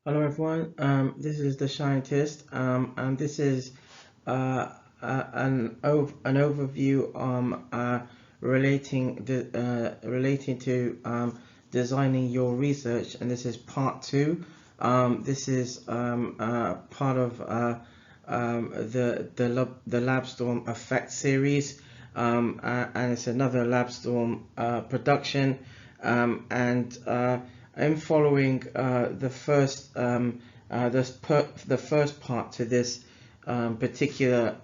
Hello everyone, this is the Shientist, and this is an overview relating to designing your research, and this is part 2. This is part of the LabZtorm Effect series, and it's another LabZtorm production, and I'm following the first part to this particular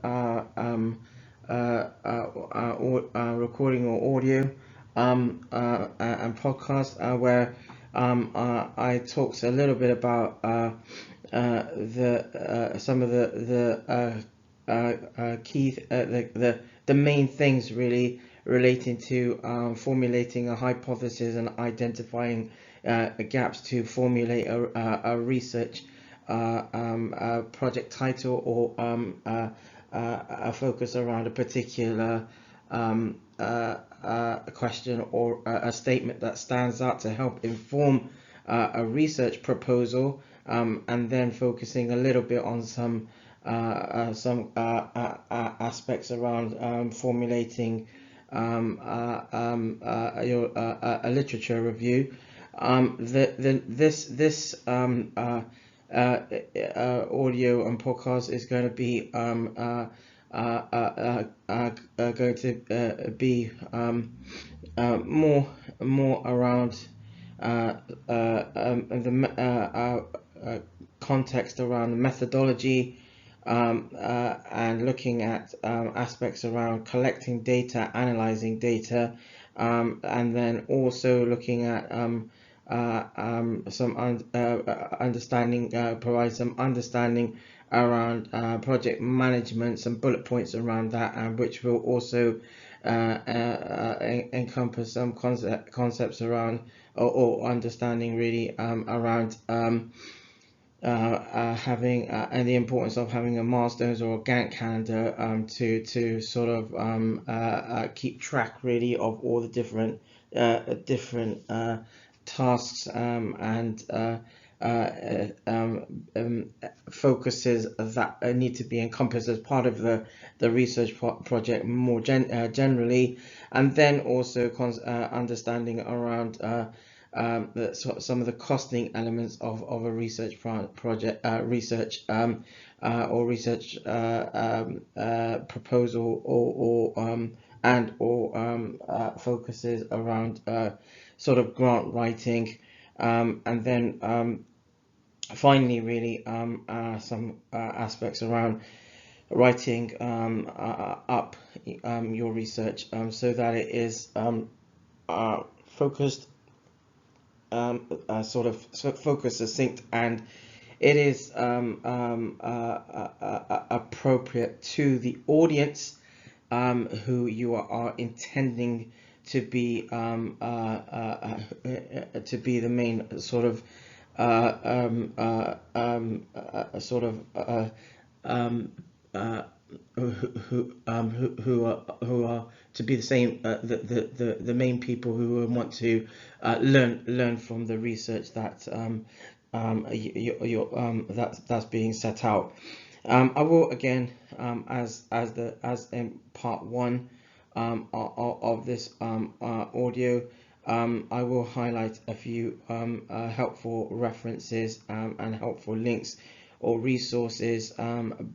recording or audio and podcast, where I talked a little bit about some of the key the main things really relating to formulating a hypothesis and identifying gaps to formulate a research project title or a focus around a particular question or a statement that stands out to help inform a research proposal, and then focusing a little bit on some aspects around formulating your literature review. This audio and podcast is going to be more around the context around the methodology, and looking at aspects around collecting data, analyzing data, and then also looking at some understanding, provide some understanding around project management, some bullet points around that, and which will also encompass some concepts around or understanding really around having and the importance of having a milestones or a Gantt calendar to sort of keep track really of all the different tasks and focuses that need to be encompassed as part of the research project more generally, and then also understanding around some of the costing elements of a research project, research or research proposal, or focuses around sort of grant writing, and then finally really some aspects around writing up your research so that it is focused, sort of focused, succinct, and it is appropriate to the audience who you are intending to be the main sort of who are to be the same, the main people who want to learn from the research that that's being set out. I will again, as in part 1 of this audio, I will highlight a few helpful references and helpful links or resources,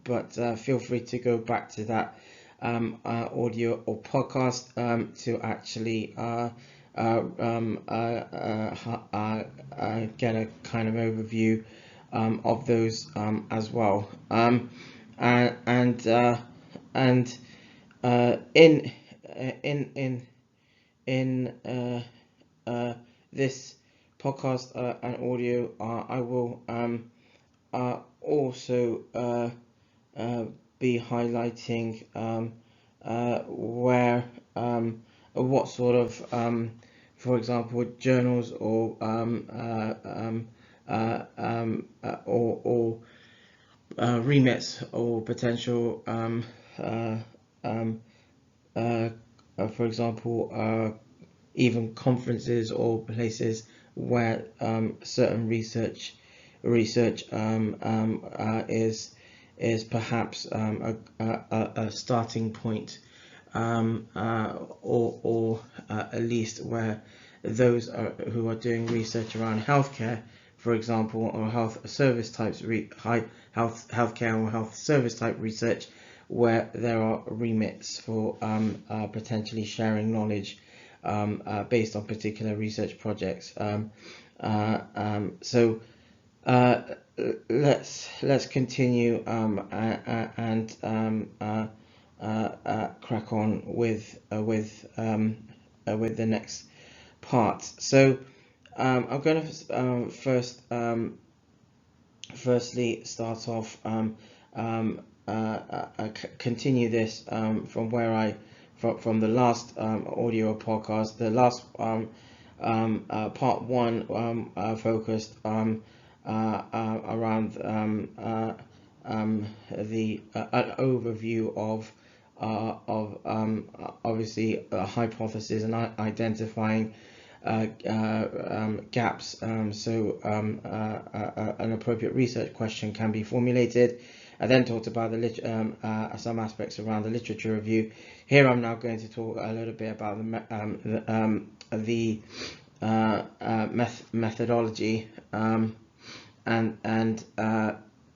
but feel free to go back to that audio or podcast to actually get a kind of overview of those as well. In this podcast and audio, I will also be highlighting where what sort of for example journals or remits or potential for example even conferences or places where certain research research is perhaps a starting point, or at least where those who are doing research around healthcare, for example, or health service types, healthcare or health service type research, where there are remits for potentially sharing knowledge based on particular research projects. So let's continue and crack on with the next part. So I'm going to firstly start off continue this from where from the last audio podcast. The last part one focused around the an overview of obviously a hypothesis and identifying gaps, so an appropriate research question can be formulated. I then talked about some aspects around the literature review. Here I'm now going to talk a little bit about the methodology, and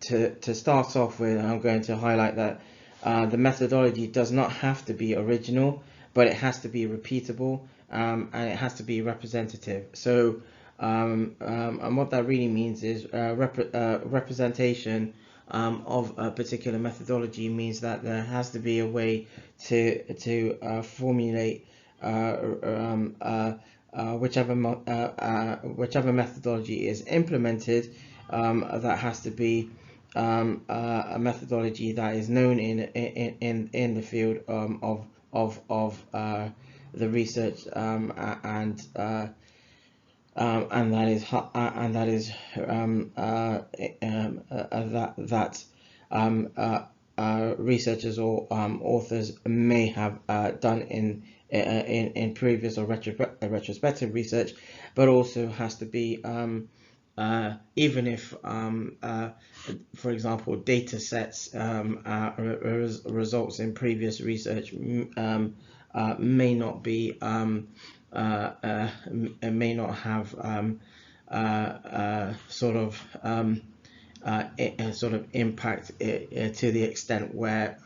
to start off with, I'm going to highlight that the methodology does not have to be original, but it has to be repeatable, and it has to be representative. So and what that really means is representation of a particular methodology means that there has to be a way to formulate whichever methodology is implemented. That has to be a methodology that is known in the field of the research, and that researchers or authors may have done in previous or retrospective research, but also has to be even if for example data sets results in previous research may not be may not have sort of impact to the extent where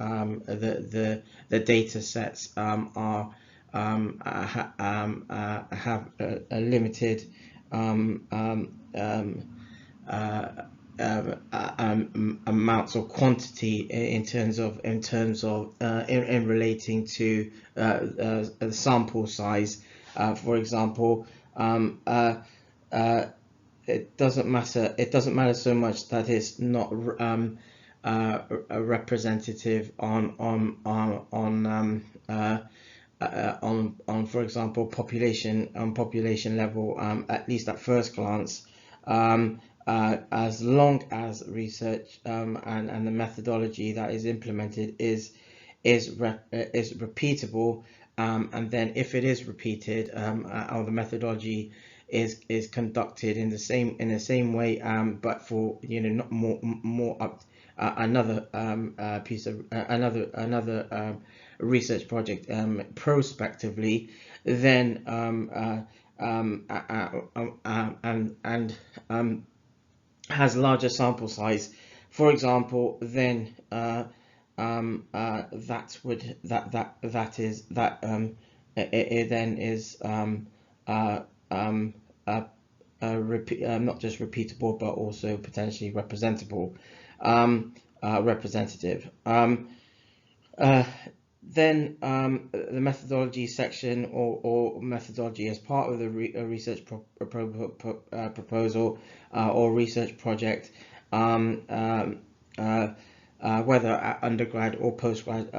the data sets are have a limited amounts or quantity in relating to the sample size. For example, it doesn't matter so much that it's not representative on for example population level, at least at first glance, as long as research and the methodology that is implemented is repeatable, and then if it is repeated, or the methodology is conducted in the same way, but for not more up another piece of another research project prospectively, then and has larger sample size, for example, then it then is not just repeatable but also potentially representative. Then the methodology section, or methodology as part of the research proposal or research project, whether at undergrad or postgrad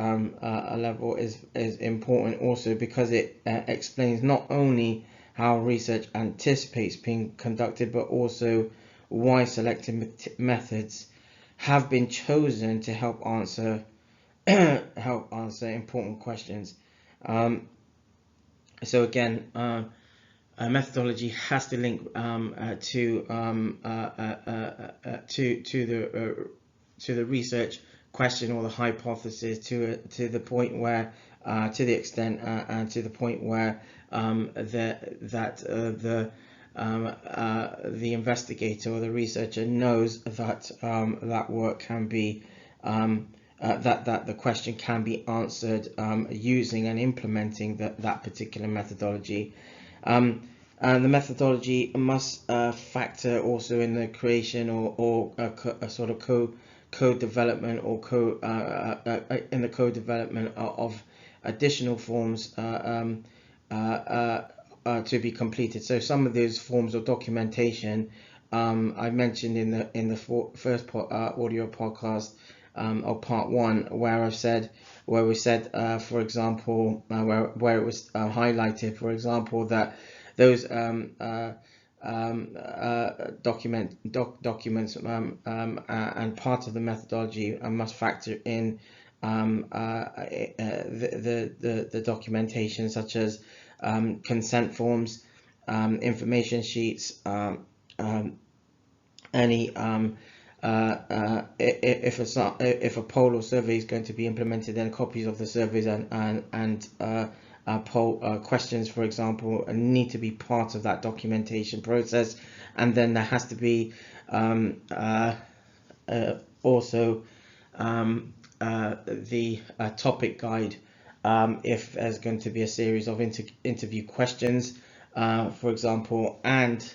level, is important also, because it explains not only how research anticipates being conducted, but also why selected methods have been chosen to help answer important questions. So again, methodology has to link to the research question or the hypothesis to the point where to the extent and to the point where the investigator or the researcher knows that that work can be that the question can be answered using and implementing that particular methodology. And the methodology must factor also in the creation or a sort of code development or in the code development of additional forms to be completed. So some of those forms of documentation I mentioned in the first audio podcast or part 1, where we said, for example, where it was highlighted, for example, that those documents and part of the methodology must factor in the documentation, such as consent forms, information sheets, any if a poll or survey is going to be implemented, then copies of the surveys and poll questions, for example, need to be part of that documentation process. And then there has to be also the topic guide if there's going to be a series of interview questions, for example, and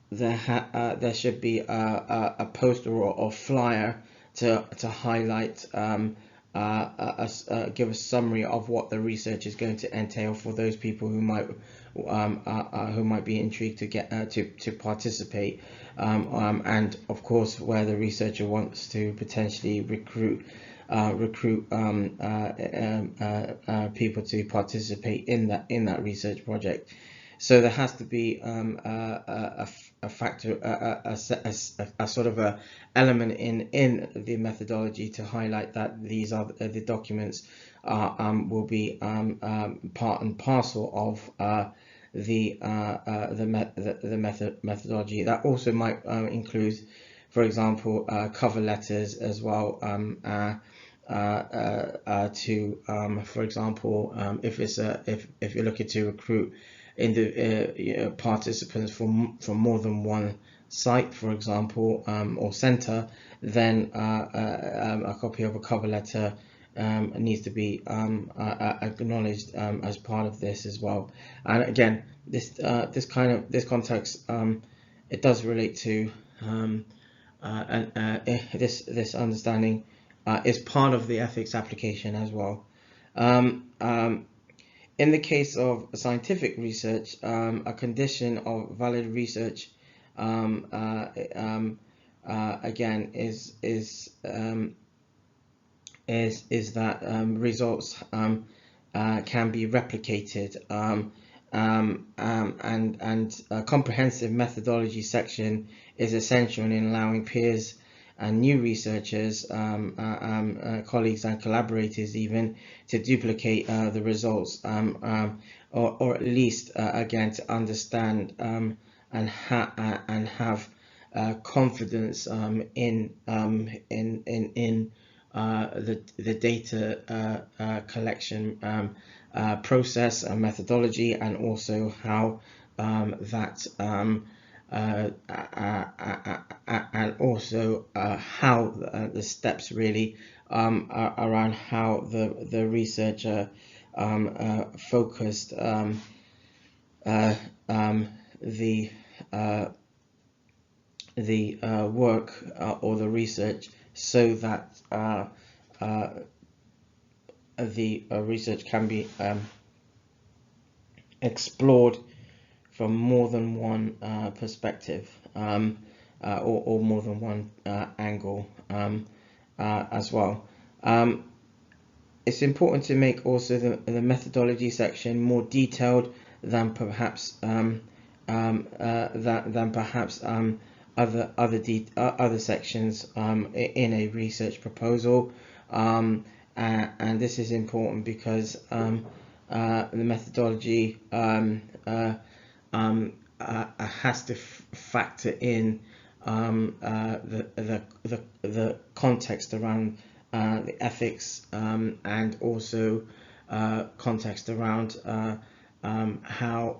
there should be a poster or flyer to highlight give a summary of what the research is going to entail for those people who might be intrigued to get to participate, and of course where the researcher wants to potentially recruit people to participate in that research project. So there has to be a factor, a sort of a element in the methodology to highlight that these are the documents will be part and parcel of the methodology. That also might include, for example, cover letters as well, to for example, if you're looking to recruit participants from more than one site, for example, or center, then a copy of a cover letter needs to be acknowledged as part of this as well. And again, this context, it does relate to this understanding is part of the ethics application as well. In the case of scientific research, a condition of valid research again is that results can be replicated, and a comprehensive methodology section is essential in allowing peers and new researchers, colleagues and collaborators even, to duplicate the results, or at least again to understand and have confidence in the data collection process and methodology, and also how that and also how the steps really around how the researcher focused the work or the research, so that the research can be explored from more than one perspective, or more than one angle as well. It's important to make also the methodology section more detailed than perhaps other sections in a research proposal, and this is important because the methodology has to factor in the context around the ethics, and also context around how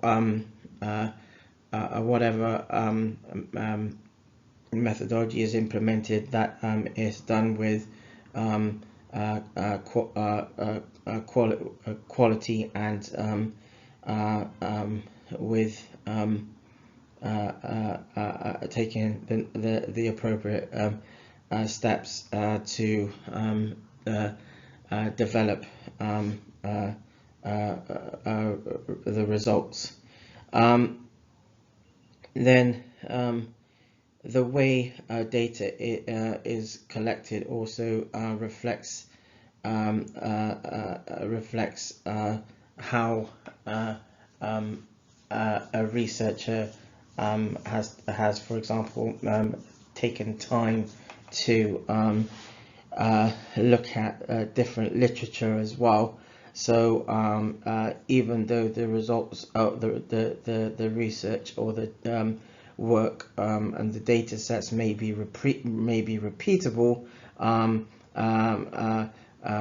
whatever methodology is implemented, that is done with quality, and with taking the appropriate steps to develop the results. Then the way data is collected also reflects how a researcher has, for example, taken time to look at different literature as well. So even though the results of the research, or the work, and the data sets may be repeatable,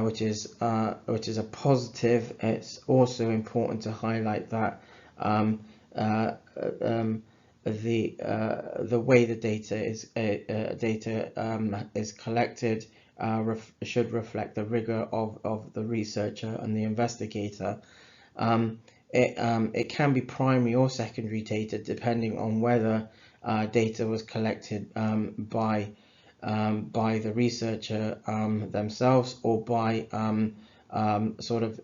which is a positive, it's also important to highlight that the way the data is collected should reflect the rigor of the researcher and the investigator. It can be primary or secondary data, depending on whether data was collected by the researcher themselves, or by sort of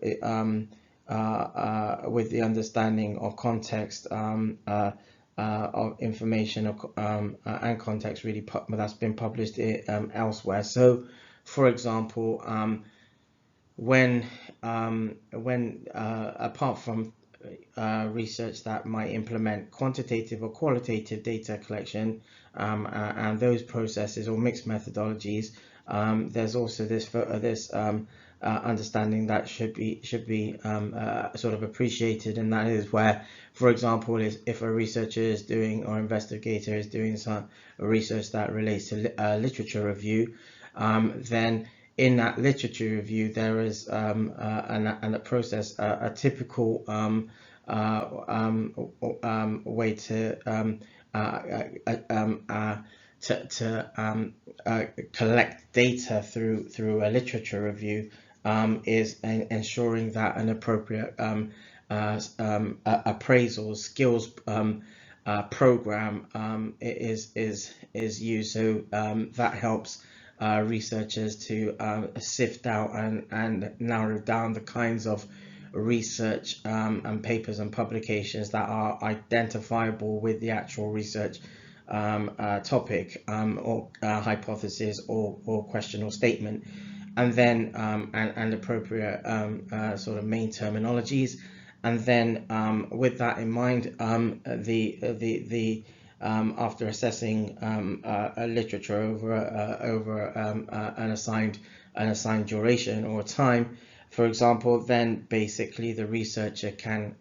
with the understanding of context of information and context really that's been published elsewhere. So, for example, when apart from research that might implement quantitative or qualitative data collection, and those processes or mixed methodologies, there's also this understanding that should be sort of appreciated, and that is where, for example, if a researcher is doing, or investigator is doing some research that relates to literature review, then in that literature review there is a process, a typical way to collect data through a literature review is ensuring that an appropriate appraisal skills program is used. So that helps researchers to sift out and narrow down the kinds of research and papers and publications that are identifiable with the actual research topic, or hypothesis, or question or statement, and then and appropriate sort of main terminologies. And then with that in mind, after assessing a literature over an assigned duration or time, for example, then basically the researcher can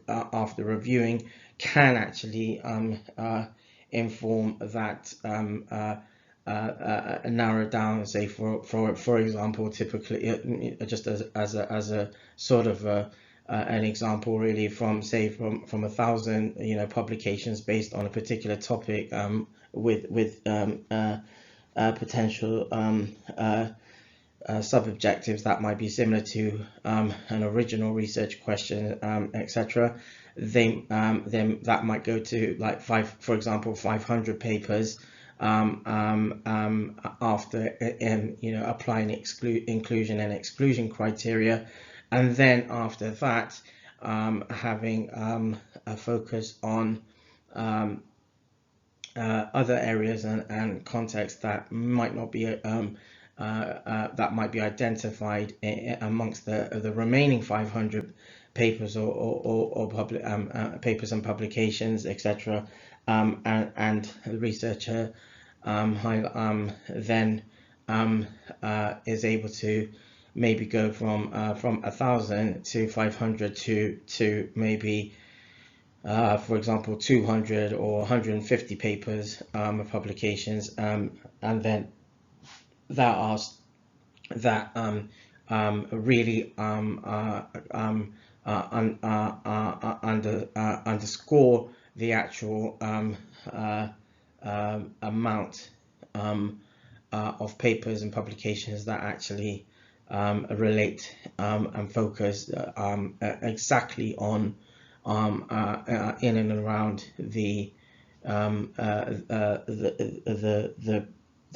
after reviewing, can actually inform that narrow down, say for example, typically, just as a sort of an example, really, from 1,000 publications based on a particular topic, with potential sub-objectives that might be similar to an original research question, etc. Then that might go to, like, for example, 500 papers after applying inclusion and exclusion criteria, and then after that having a focus on other areas and contexts that might not be that might be identified amongst the remaining 500 papers or papers and publications, etc. And the researcher then is able to maybe go from 1,000 to 500 to maybe for example 200 or 150 papers of publications, and then that are really underscore the actual amount of papers and publications that actually relate and focus exactly on in and around the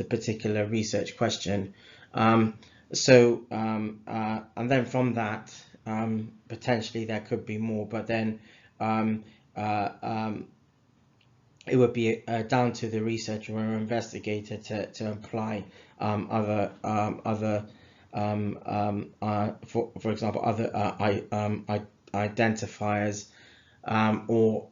particular research question. And then from that, potentially there could be more, but then it would be down to the researcher or investigator to apply other for example, other identifiers or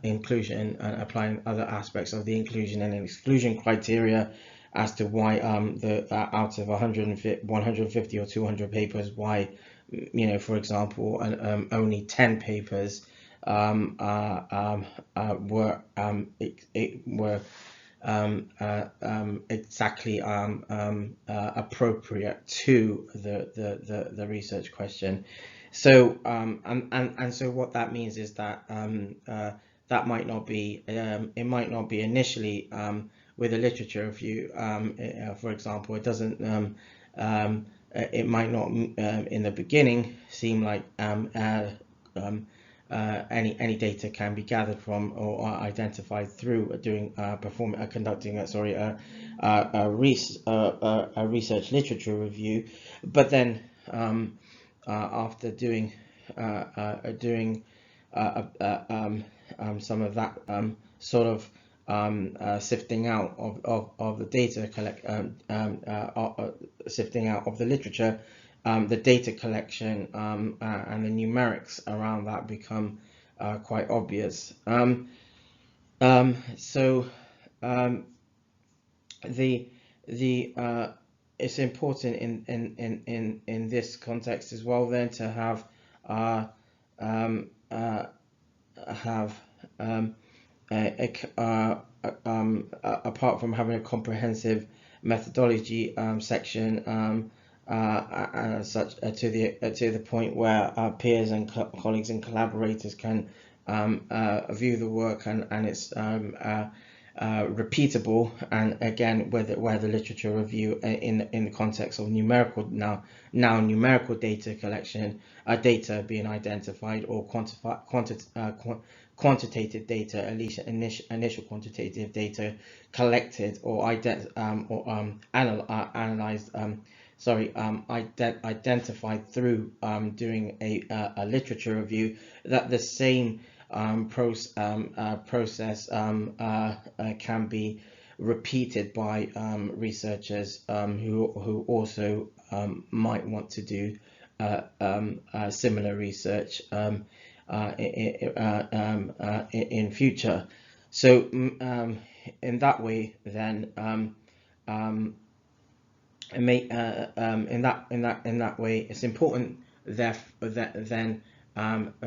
inclusion, and applying other aspects of the inclusion and exclusion criteria as to why out of 150 or 200 papers, why, for example, only 10 papers were exactly appropriate to the research question. So and so what that means is that that might not be it might not be initially with a literature review, for example, it doesn't it might not in the beginning seem like any data can be gathered from or identified through conducting a research literature review, but then after doing some of that sort of sifting out of the data sifting out of the literature, the data collection and the numerics around that become quite obvious. So it's important in this context as well then to have apart from having a comprehensive methodology section, such to the point where our peers and colleagues and collaborators can view the work and it's repeatable, and again where the literature review in the context of numerical numerical data collection, data being identified, or quantitative data, at least initial quantitative data collected or analyzed, identified through doing a literature review, that the same process can be repeated by researchers who also might want to do similar research in future. So in that way, then in that way, it's important then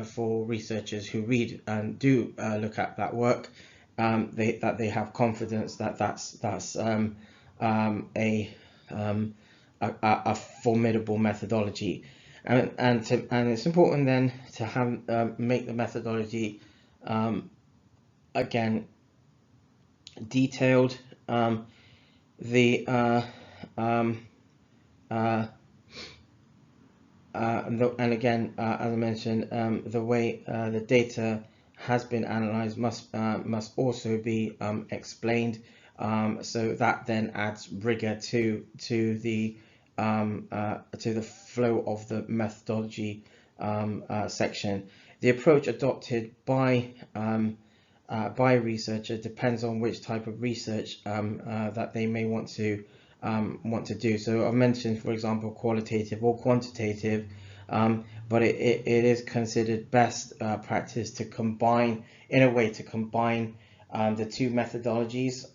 for researchers who read and do look at that work, that they have confidence that that's a formidable methodology, and it's important then to have make the methodology again detailed. And again, as I mentioned, the way the data has been analyzed must also be explained, so that then adds rigor to the flow of the methodology section. The approach adopted by researchers depends on which type of research that they may want to do. So I've mentioned, for example, qualitative or quantitative, but it is considered best practice to combine the two methodologies,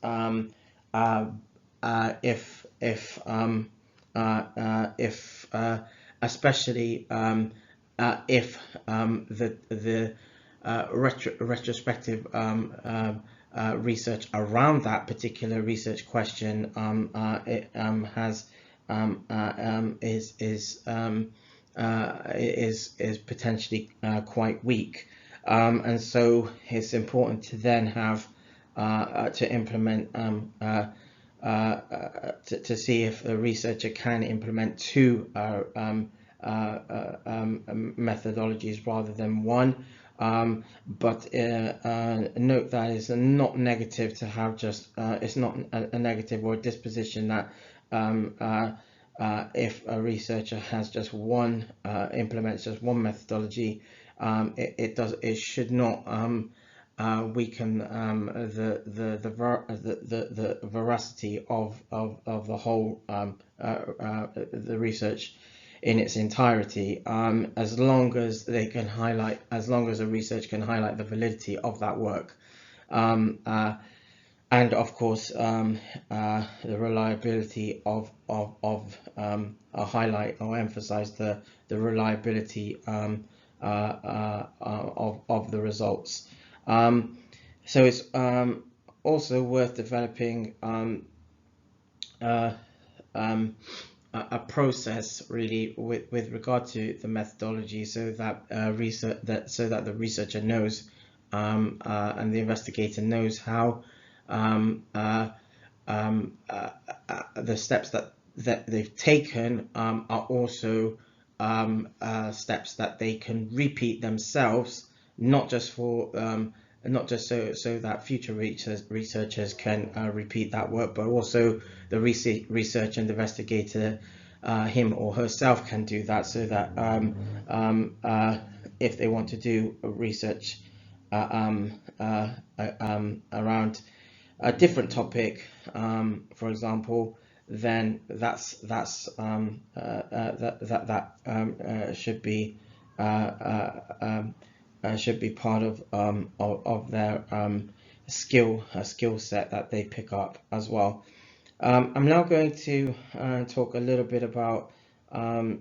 if especially if the retrospective research around that particular research question is potentially quite weak, and so it's important to then have to implement to see if a researcher can implement two methodologies rather than one. But note that it's not negative to have just it's not a negative or a disposition that if a researcher has just one implements just one methodology, it should not weaken the veracity of the whole the research in its entirety, as long as they can highlight, as long as the research can highlight the validity of that work, and of course the reliability of highlight or emphasize the reliability of the results. So it's also worth developing a process really with regard to the methodology, so that the researcher knows and the investigator knows how the steps that they've taken are also steps that they can repeat themselves, not just for not just so that future researchers can repeat that work, but also the research and investigator him or herself can do that, so that if they want to do research around a different topic, for example, then that should be part of their skill set that they pick up as well. I'm now going to talk a little bit about a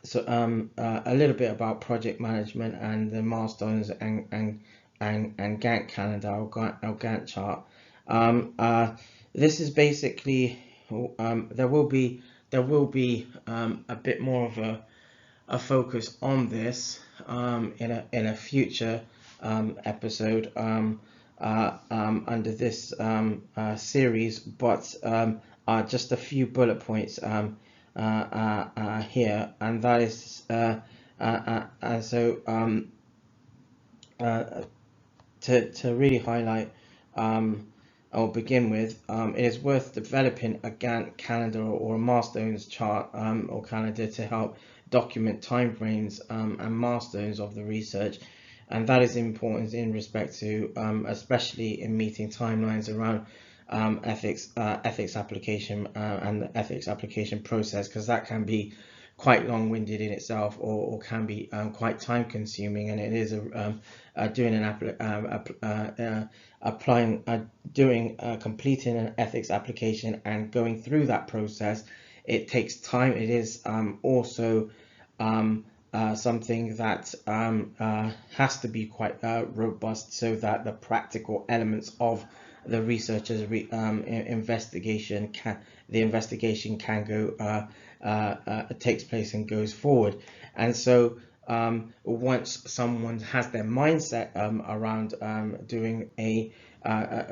little bit about project management and the milestones and Gantt calendar or Gantt chart. This is basically there will be a bit more of a focus on this in a future episode under this series, but just a few bullet points here, and that is to really highlight or begin with, it is worth developing a Gantt calendar or a milestones chart or calendar to help document timeframes and milestones of the research, and that is important in respect to especially in meeting timelines around ethics application and the ethics application process, because that can be quite long-winded in itself, or can be quite time-consuming, and it is completing an ethics application and going through that process. It takes time. It is also something that has to be quite robust, so that the practical elements of the researcher's investigation can go takes place and goes forward. And so once someone has their mindset around doing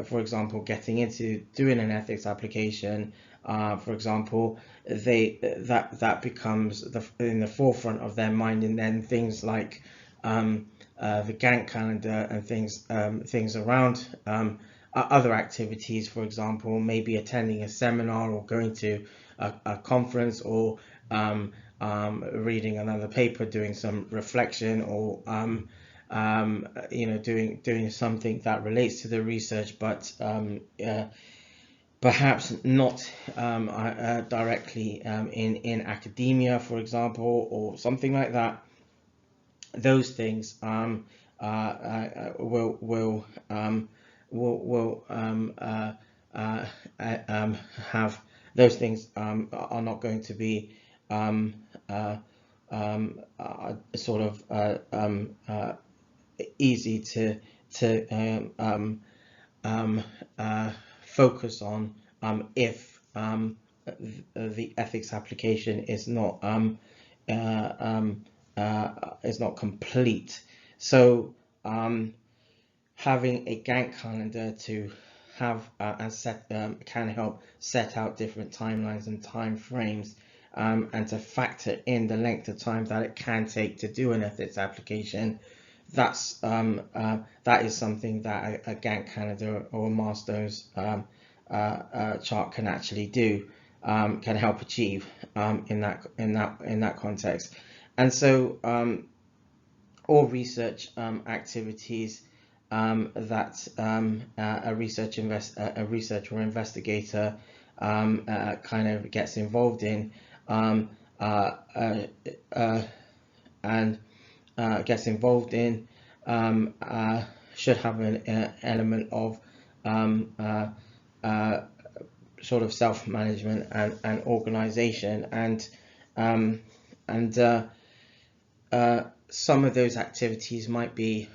for example, getting into doing an ethics application, for example, that becomes in the forefront of their mind, and then things like the Gantt calendar and things around other activities, for example, maybe attending a seminar or going to a conference, or reading another paper, doing some reflection, or doing something that relates to the research, but perhaps not directly in academia, for example, or something like that. Those things those things are not going to be sort of easy to focus on if the ethics application is not complete. So having a Gantt calendar to have and set can help set out different timelines and time frames, and to factor in the length of time that it can take to do an ethics application. That is something that a Gantt calendar or a milestones chart can actually do, can help achieve in that context. And so all research activities that a researcher or investigator kind of gets involved in should have an element of sort of self-management and organization, and some of those activities might be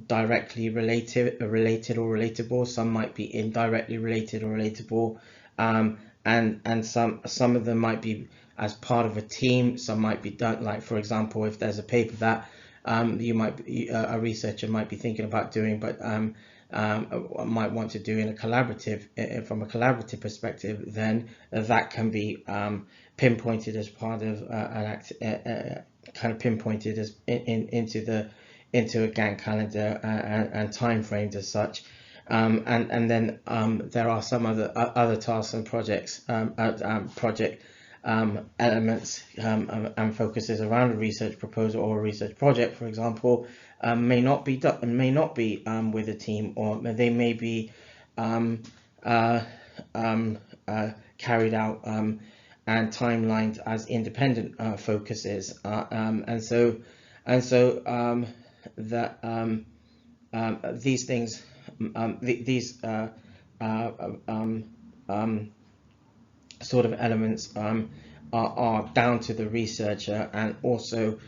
directly related or relatable. Some might be indirectly related or relatable, and some of them might be as part of a team. Some might be done, like for example, if there's a paper that a researcher might be thinking about doing, but might want to do in a collaborative, from a collaborative perspective, then that can be pinpointed as part of kind of pinpointed as into a Gantt calendar and time frames as such. And then there are some other tasks and projects, project elements and focuses around a research proposal or a research project, for example, may not be with a team, or they may be carried out and timelined as independent focuses, and so that these things, these sort of elements are down to the researcher, and also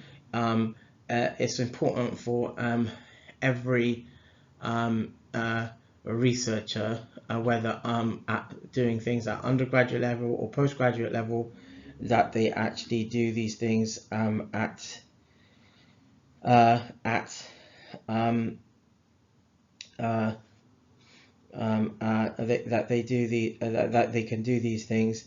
it's important for every researcher, whether doing things at undergraduate level or postgraduate level, that they actually do these things that they can do these things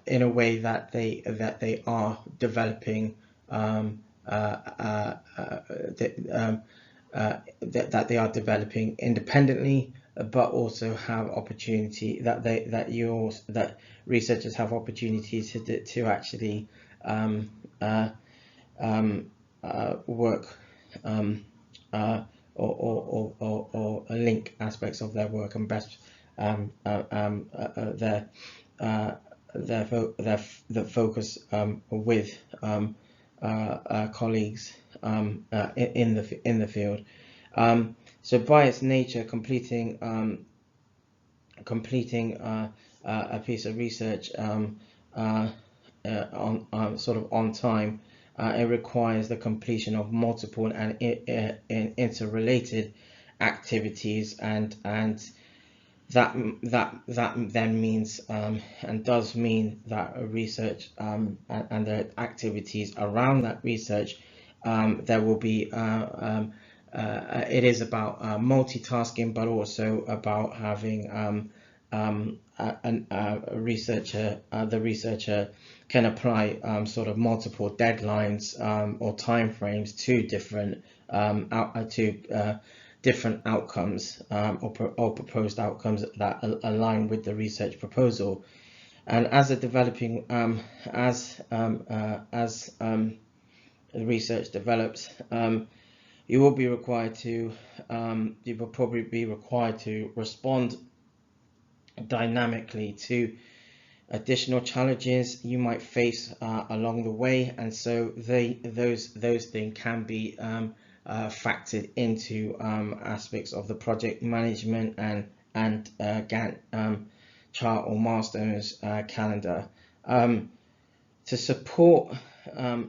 in a way that they are developing that they are developing independently, but also have opportunity that researchers have opportunities to actually work or link aspects of their work and best the focus with colleagues in the field. So by its nature, completing a piece of research sort of on time, it requires the completion of multiple and interrelated activities, and that then means and does mean that a research and the activities around that research, there will be it is about multitasking, but also about having a researcher, the researcher can apply sort of multiple deadlines or time frames to different different outcomes or proposed outcomes that align with the research proposal. And as a developing as the research develops, you will be required to you will probably be required to respond dynamically to additional challenges you might face along the way, and so those things can be factored into aspects of the project management and Gantt chart or milestones calendar. To support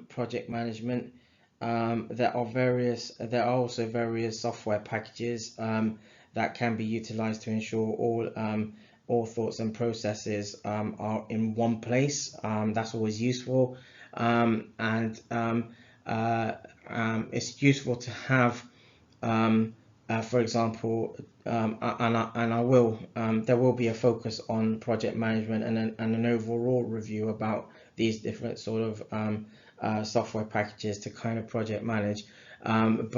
project management, there are also various software packages that can be utilized to ensure all thoughts and processes are in one place. That's always useful, and it's useful to have, for example, there will be a focus on project management and an overall review about these different sort of software packages to kind of project manage. It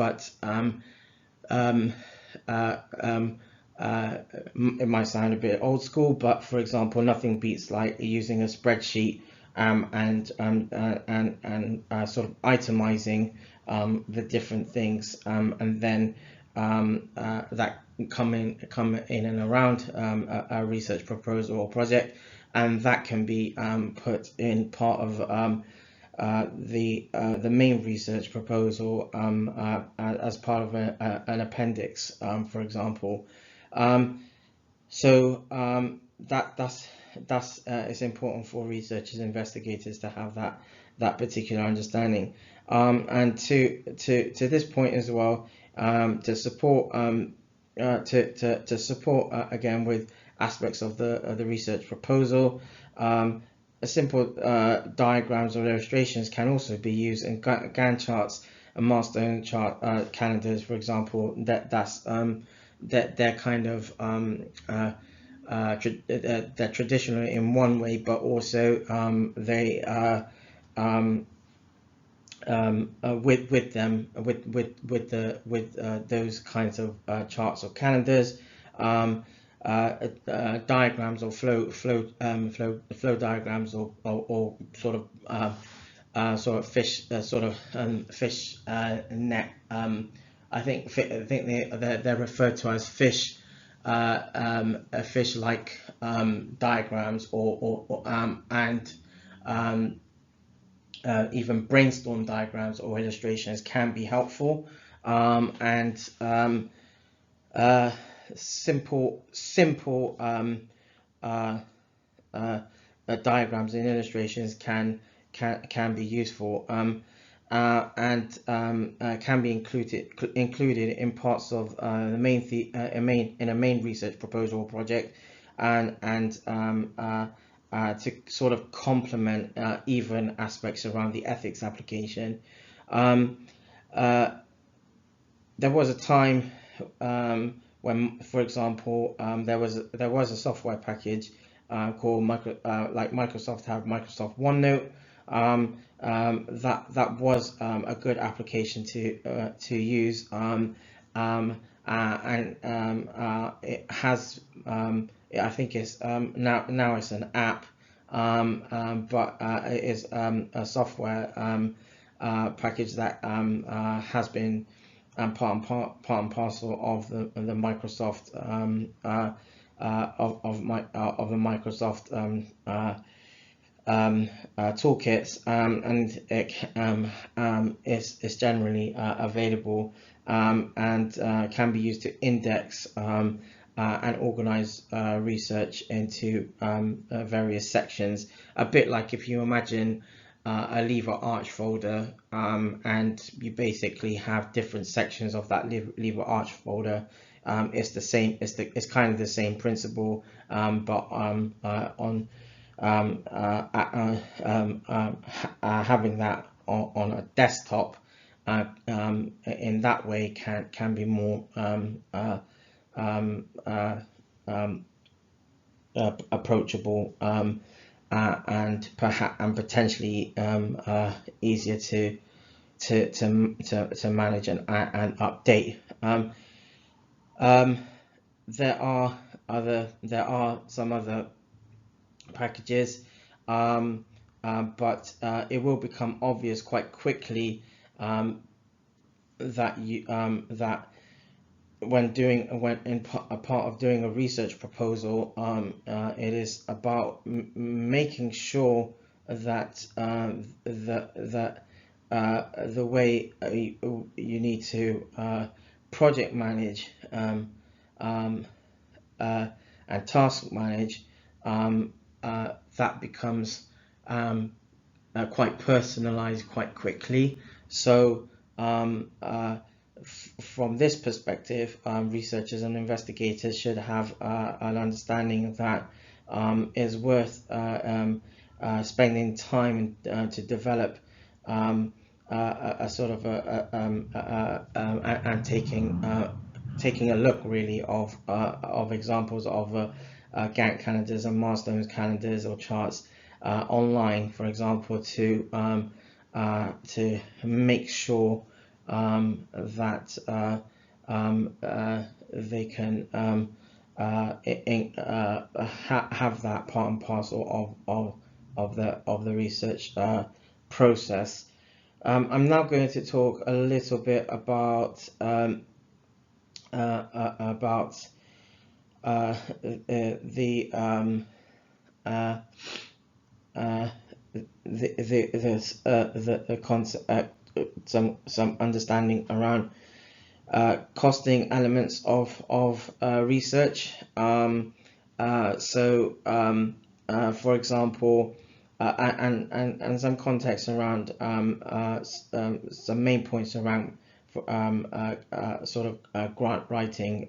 might sound a bit old school, but for example, nothing beats like using a spreadsheet and sort of itemizing the different things, and then that come in and around a research proposal or project, and that can be put in part of the main research proposal as part of an appendix, for example. That's it's important for researchers, investigators to have that particular understanding, and to this point as well, to support again with aspects of the research proposal. Simple diagrams or illustrations can also be used in Gantt charts and milestone chart calendars, for example. They're kind of they're traditional in one way, but also they with those kinds of charts or calendars, diagrams or flow diagrams or sort of fish fish net. I think they're referred to as fish like diagrams and even brainstorm diagrams or illustrations can be helpful, and simple diagrams and illustrations can be useful, and can be included in parts of the main research proposal or project, and to sort of complement even aspects around the ethics application. There was a time when, for example, there was a software package called Microsoft have Microsoft OneNote. That was a good application to use, and it has I think it's now it's an app, but it is a software package that has been part and parcel of the Microsoft of the Microsoft toolkits, and it is generally available, and can be used to index and organize research into various sections, a bit like if you imagine a LabZtorm folder, and you basically have different sections of that LabZtorm folder. It's the same. It's kind of the same principle, but on having that on a desktop in that way can be more approachable, and potentially easier to manage and update. There are some other packages, but it will become obvious quite quickly that when a part of doing a research proposal, it is about making sure that the way you need to project manage and task manage, that becomes quite personalized quite quickly. So from this perspective, researchers and investigators should have an understanding that is worth spending time to develop a sort of and taking a look really of examples of Gantt calendars and milestones calendars or charts online, for example, to make sure that they can have that part and parcel of the research process. I'm now going to talk a little bit about the concept, some understanding around costing elements of research. For example, and some context around some main points around grant writing.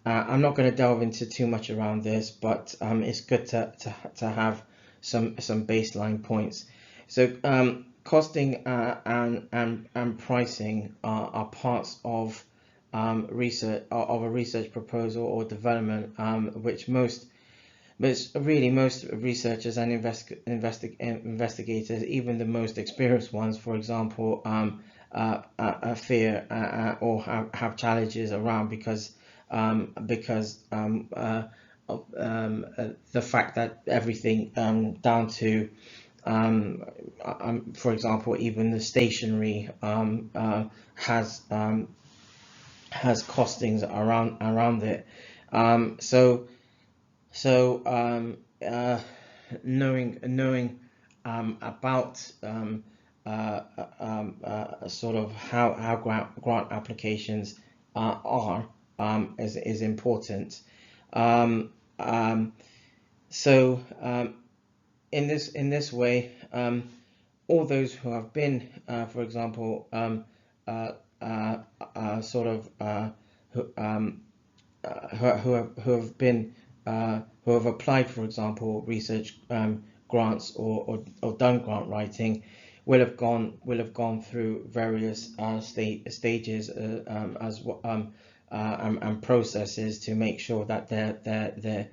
I'm not going to delve into too much around this, but it's good to have some baseline points. So costing and pricing are parts of research, of a research proposal or development, which most researchers and investigators, even the most experienced ones, for example, fear or have challenges around because the fact that everything down to for example, even the stationery has costings around it. Knowing about sort of how grant applications are is important. In this way, all those who have been, for example, who have applied, for example, research grants or done grant writing, will have gone through various stages and processes to make sure that the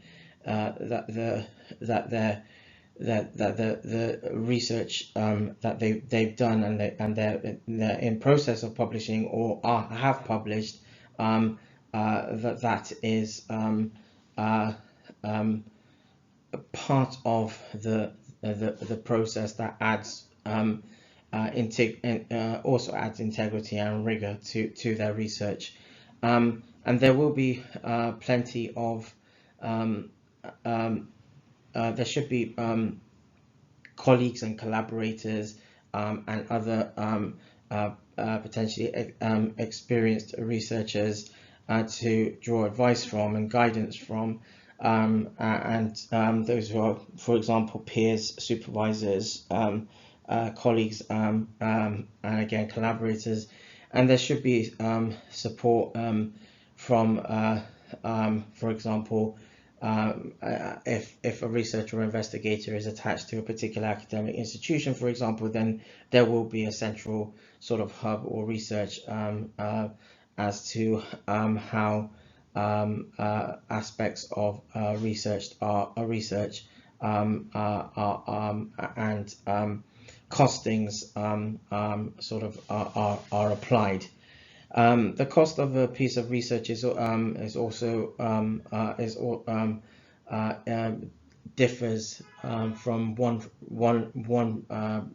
research that they've done and they're in process of publishing or have published, that is part of the process that adds also adds integrity and rigor to their research, and there will be plenty of there should be colleagues and collaborators and other potentially experienced researchers to draw advice from and guidance from, and those who are, for example, peers, supervisors, colleagues, and again collaborators, and there should be support from, for example, if a researcher or investigator is attached to a particular academic institution, for example, then there will be a central sort of hub or research as to how aspects of research and costings sort of are applied. The cost of a piece of research is also differs from one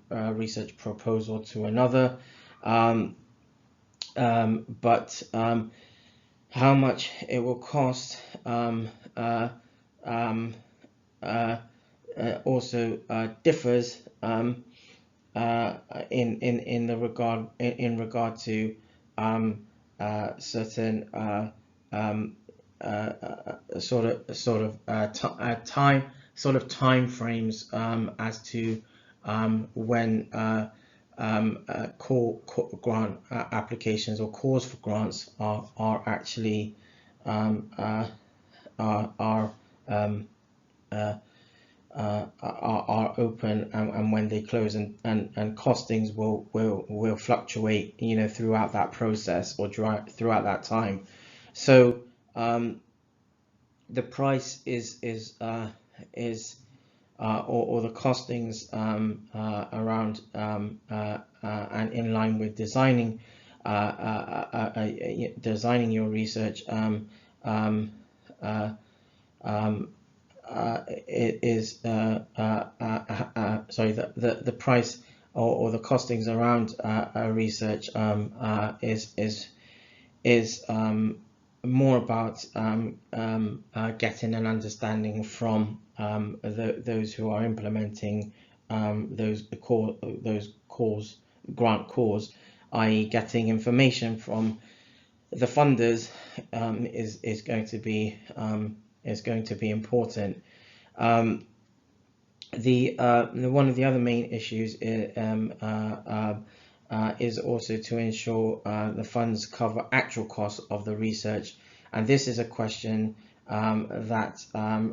research proposal to another, but how much it will cost also differs in the regard in regard to certain time frames as to when grant applications or calls for grants are actually are are open, and when they close, and costings will fluctuate, throughout that process, or throughout that time. So the price or the costings around and in line with designing your research the price or the costings around research is more about getting an understanding from those who are implementing those grant calls, i.e. getting information from the funders is going to be important. One of the other main issues is also to ensure the funds cover actual costs of the research, and this is a question that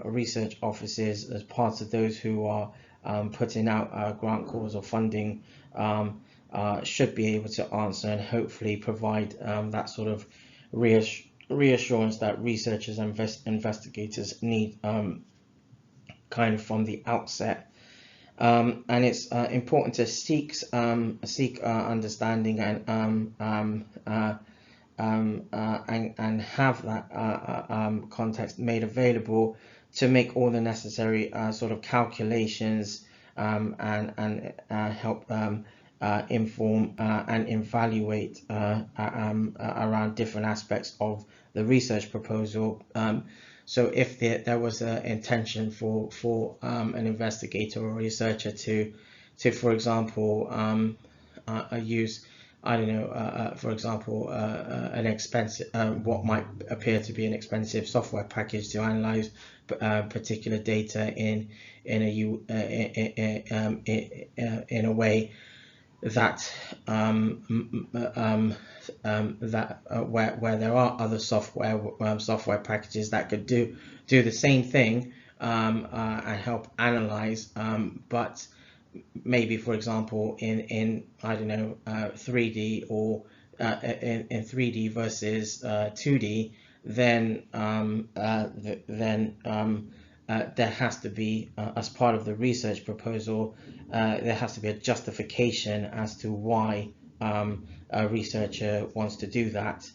research offices, as part of those who are putting out grant calls or funding, should be able to answer, and hopefully provide that sort of reassurance that researchers and investigators need kind of from the outset. And it's important to seek understanding and have that context made available to make all the necessary sort of calculations and help inform and evaluate around different aspects of the research proposal. So if there was an intention for an investigator or researcher to for example use, I don't know, for example, an expensive, what might appear to be an expensive software package to analyze particular data in a way that where there are other software packages that could do the same thing and help analyze, but maybe, for example, in I don't know, 3D or in 3D versus 2D, then there has to be, as part of the research proposal, there has to be a justification as to why a researcher wants to do that,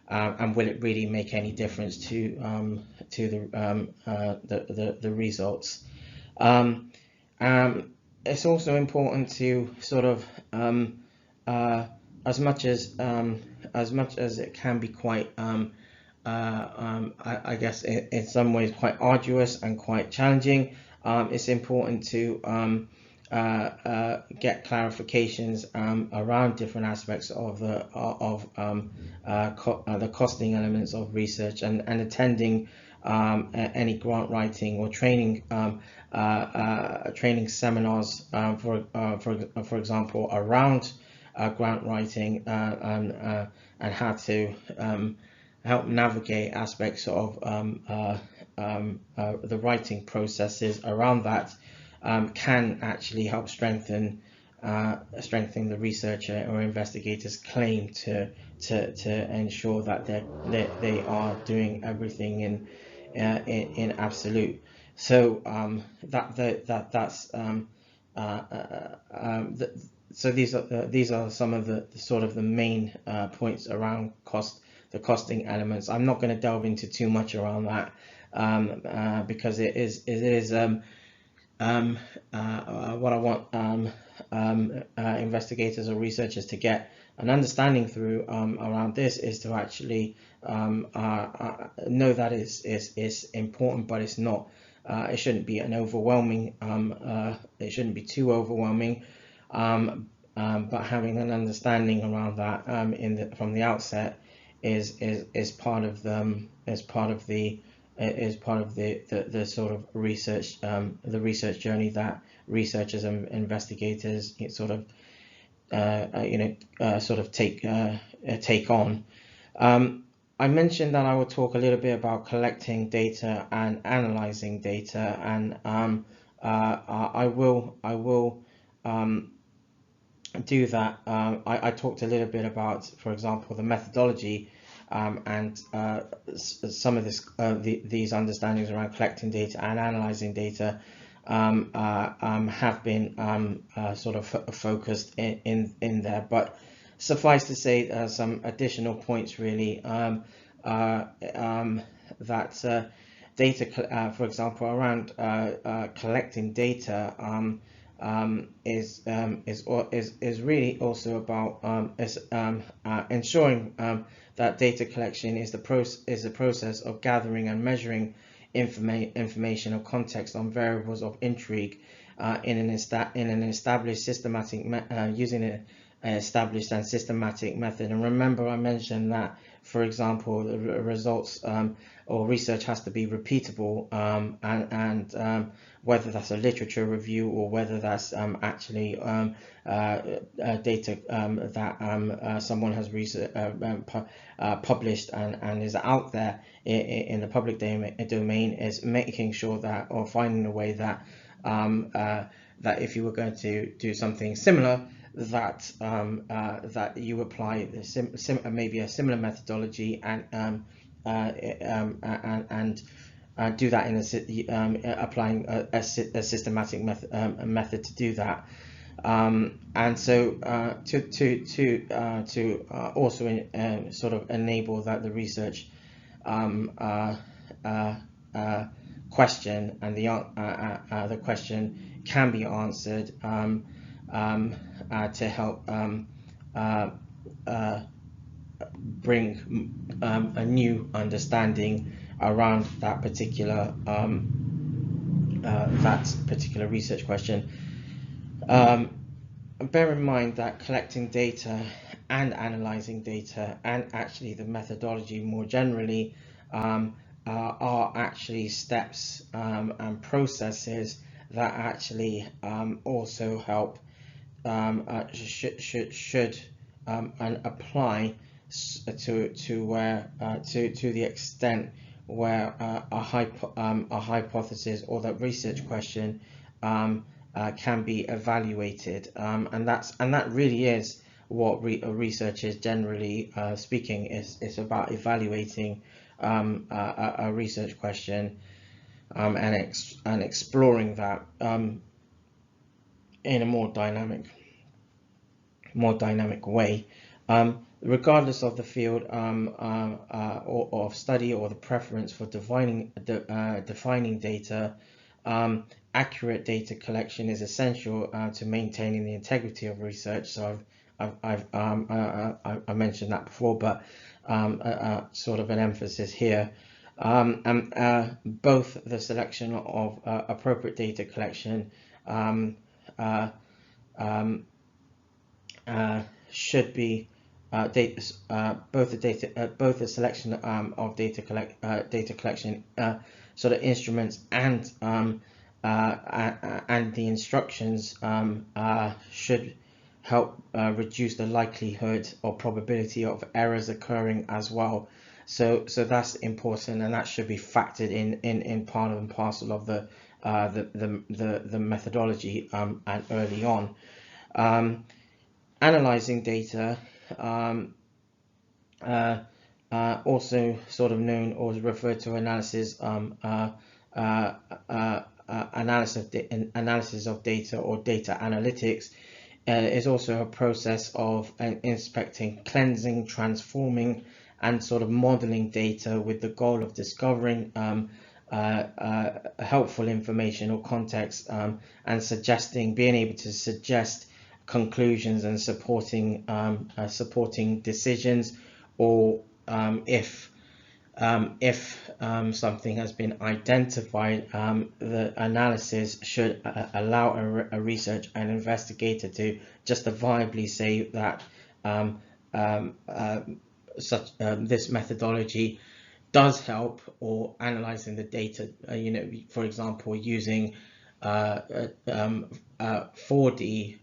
and will it really make any difference to the results. It's also important to sort of as much as it can be quite I guess in some ways quite arduous and quite challenging, it's important to get clarifications around different aspects of the costing elements of research, and attending any grant writing or training seminars, for example, around grant writing, and how to help navigate aspects of the writing processes around that, can actually help strengthen the researcher or investigator's claim to ensure that they are doing everything in absolute. So so these are some of the sort of the main points around the costing elements. I'm not going to delve into too much around that, because it is what I want investigators or researchers to get an understanding through around this, is to actually know that it's important, but it's not. It shouldn't be an overwhelming. It shouldn't be too overwhelming. but having an understanding around that from the outset is part of the sort of research journey that researchers and investigators sort of take on. I mentioned that I will talk a little bit about collecting data and analyzing data, and I will do that. I talked a little bit about, for example, the methodology and some of these understandings around collecting data and analyzing data have been sort of focused in there, but suffice to say some additional points really that data, for example, around collecting data is really also about ensuring that data collection is the process of gathering and measuring information or context on variables of intrigue in an established systematic using an established and systematic method. And remember, I mentioned that, for example, the results or research has to be repeatable, and whether that's a literature review or whether that's actually data that someone has published and is out there in the public domain, is making sure that, or finding a way that that if you were going to do something similar, that that you apply maybe a similar methodology and do that in applying a systematic method to do that. And so to also sort of enable that the research question and the question can be answered to help bring a new understanding around that particular research question. Bear in mind that collecting data and analyzing data, and actually the methodology more generally, are actually steps and processes that actually also help should and apply to where to the extent where a hypothesis or that research question can be evaluated, and that really is what research is, generally speaking. It's about evaluating a research question and exploring that in a more dynamic way, regardless of the field or of study or the preference for defining data. Accurate data collection is essential to maintaining the integrity of research. So I mentioned that before, but sort of an emphasis here. And both the selection of appropriate data collection should be both the selection of data collection sort of instruments and the instructions should help reduce the likelihood or probability of errors occurring as well. So that's important, and that should be factored in part and parcel of the methodology and early on. Analyzing data, also sort of known or referred to analysis of data or data analytics, is also a process of inspecting, cleansing, transforming, and sort of modeling data with the goal of discovering helpful information or context, and being able to suggest conclusions and supporting decisions, or if if something has been identified, the analysis should allow a researcher and investigator to justifiably say that this methodology does help, or analyzing the data, for example, using 4D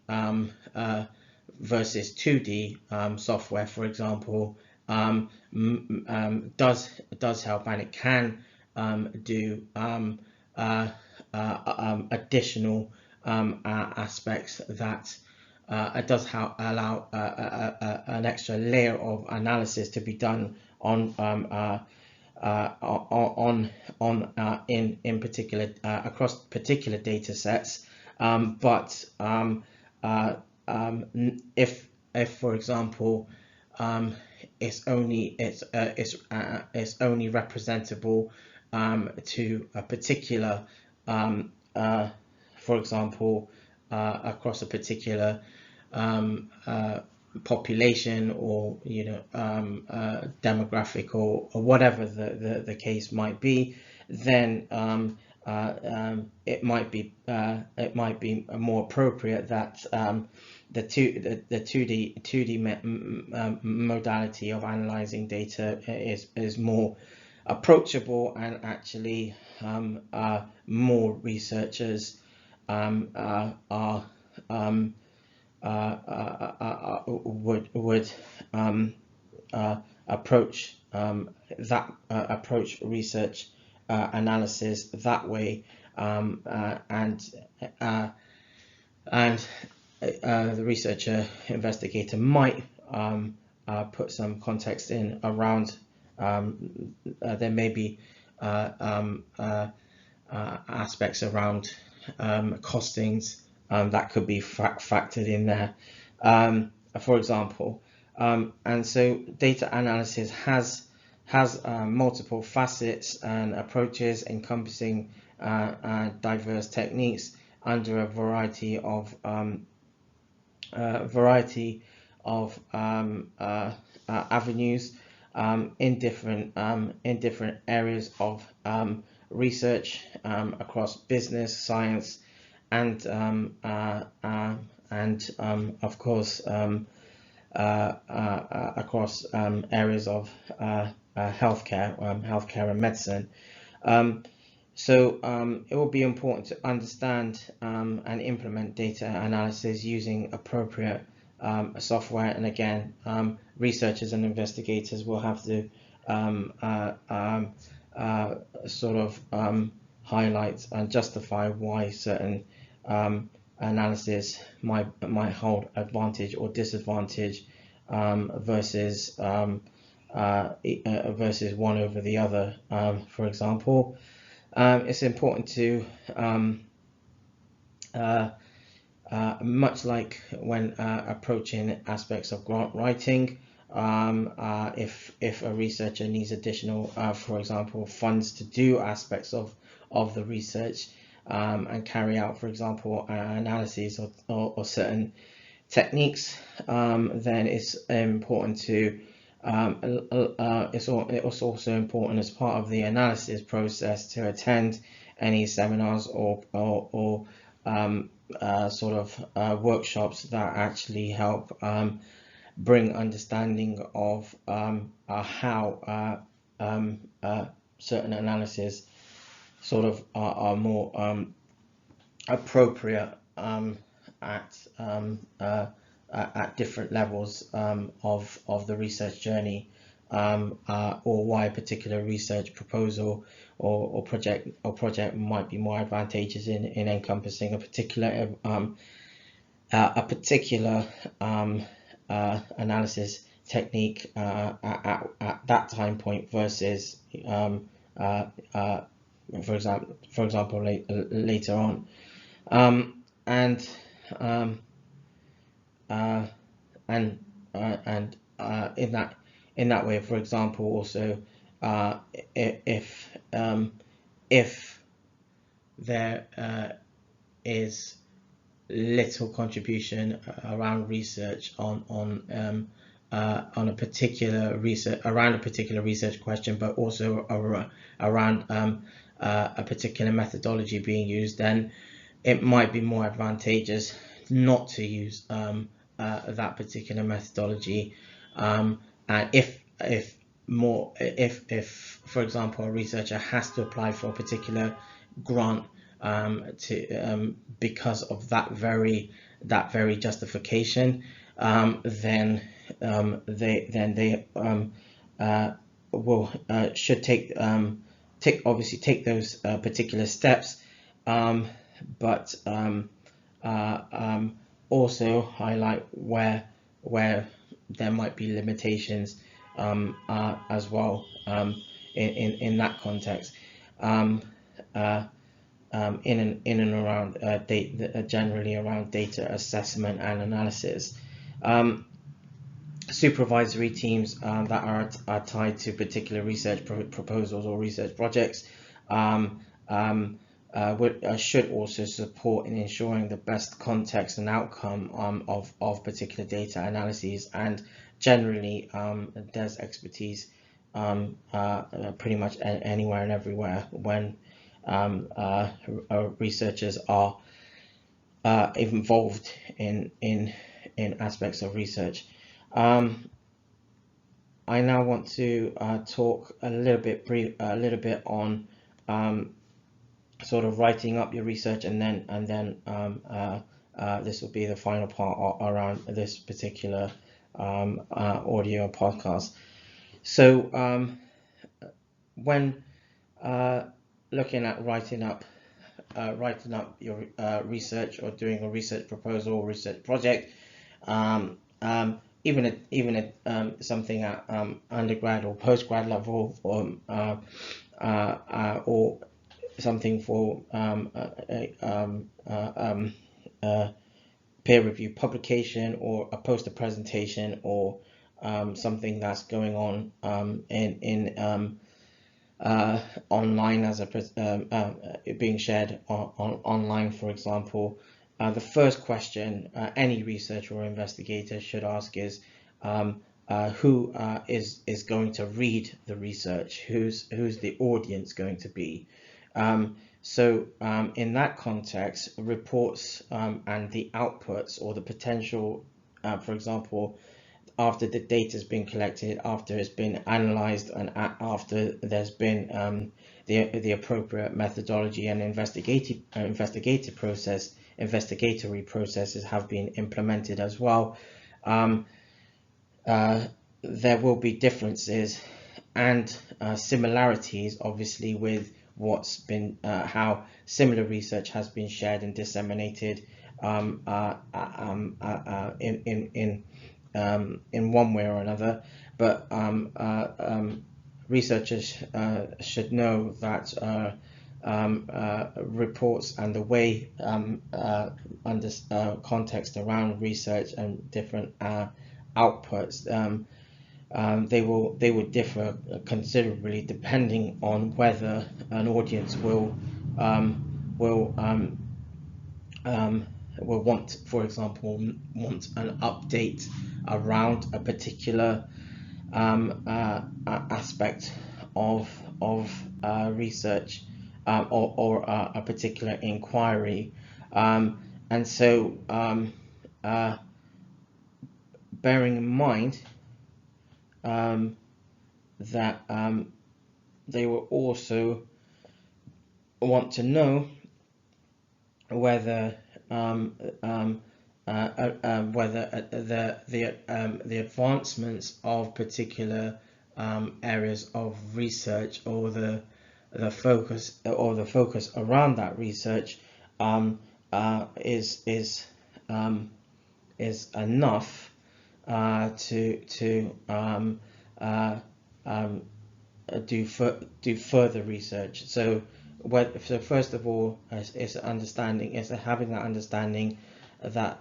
versus 2D software, for example, does help, and it can do additional aspects that it does allow an extra layer of analysis to be done on in particular across particular data sets, but if for example it's only representable to a particular for example across a particular population, or demographic, or whatever the case might be, then it might be more appropriate that the 2D modality of analyzing data is more approachable, and actually more researchers would approach research analysis that way, and the researcher investigator might put some context in around there may be aspects around costings that could be factored in there, for example, and so data analysis has multiple facets and approaches, encompassing diverse techniques under a variety of avenues in different areas of research across business, science, and of course across areas of healthcare and medicine. So it will be important to understand and implement data analysis using appropriate software, and again, researchers and investigators will have to sort of highlight and justify why certain analysis might hold advantage or disadvantage versus one over the other. For example, it's important to much like when approaching aspects of grant writing, if a researcher needs additional, for example, funds to do aspects of the research and carry out, for example, analyses or certain techniques, then it's important to it's also important as part of the analysis process to attend any seminars or sort of workshops that actually help bring understanding of how certain analysis sort of are more appropriate at different levels of the research journey, or why a particular research proposal or project might be more advantageous in encompassing a particular analysis technique at that time point versus for example later on, and in that way, for example, also if there is little contribution around research on on a particular research, around a particular research question, but also around a particular methodology being used, then it might be more advantageous not to use that particular methodology. And if for example, a researcher has to apply for a particular grant because of that very justification, then they will should take obviously take those particular steps, but also highlight where there might be limitations as well in that context, in and around data, generally around data assessment and analysis. Supervisory teams that are tied to particular research proposals or research projects should also support in ensuring the best context and outcome of particular data analyses, and generally there's expertise pretty much anywhere and everywhere when researchers are involved in aspects of research. I now want to talk a little bit on sort of writing up your research, and then this will be the final part around this particular audio podcast. So when looking at writing up your research, or doing a research proposal or research project, even at something at undergrad or postgrad level, or something for peer review publication, or a poster presentation, or something that's going on in online, as being shared online, for example. The first question any researcher or investigator should ask is who is going to read the research, who's the audience going to be. So in that context, reports and the outputs, or the potential, for example, after the data has been collected, after it's been analyzed, and after there's been the appropriate methodology and investigatory processes have been implemented as well, there will be differences and similarities, obviously, with what's been how similar research has been shared and disseminated in one way or another. But researchers should know that reports and the way context around research and different outputs, they will differ considerably depending on whether an audience will want, for example, an update around a particular aspect of research, or a particular inquiry, and so bearing in mind that they will also want to know whether the advancements of particular areas of research, or the focus around that research is enough to do further research. So first of all, is having that understanding that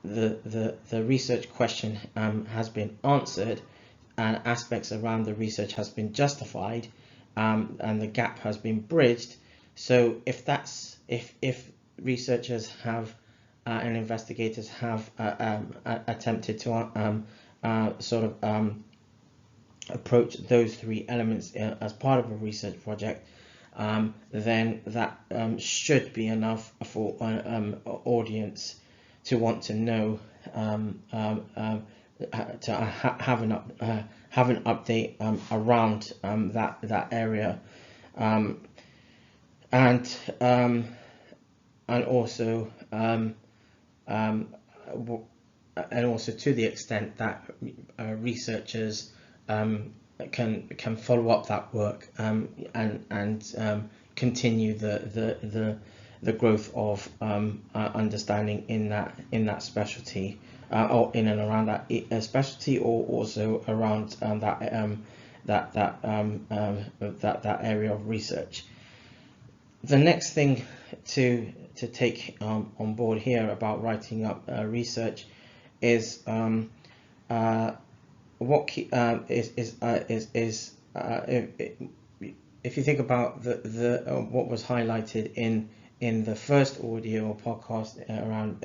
the research question has been answered, and aspects around the research has been justified, and the gap has been bridged. So if researchers have and investigators have attempted to sort of approach those three elements as part of a research project, then that should be enough for an audience to want to know, to have an update around that area, and also to the extent that researchers can follow up that work, and continue the growth of understanding in that specialty, or in and around that specialty, or also around that area of research. The next thing to take on board here about writing up research is if you think about what was highlighted in the first audio or podcast around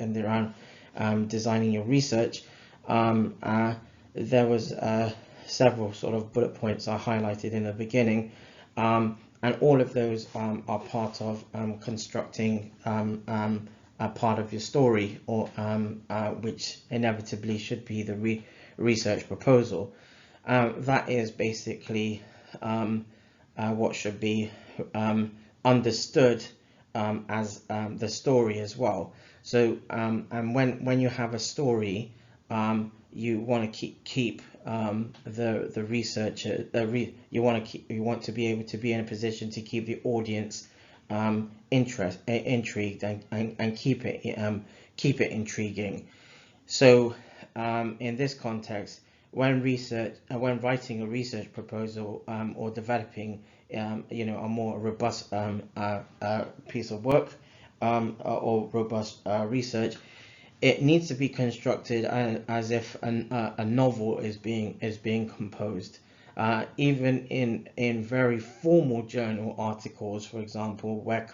designing your research, there was several sort of bullet points I highlighted in the beginning, and all of those are part of constructing a part of your story, or which inevitably should be the research proposal. That is basically what should be understood as the story as well. So and when you have a story, you want to keep the researcher, you want to be able to be in a position to keep the audience intrigued, and keep it intriguing. So in this context, when writing a research proposal, or developing a more robust piece of work, or robust research, it needs to be constructed as if a novel is being composed. Even in very formal journal articles, for example, where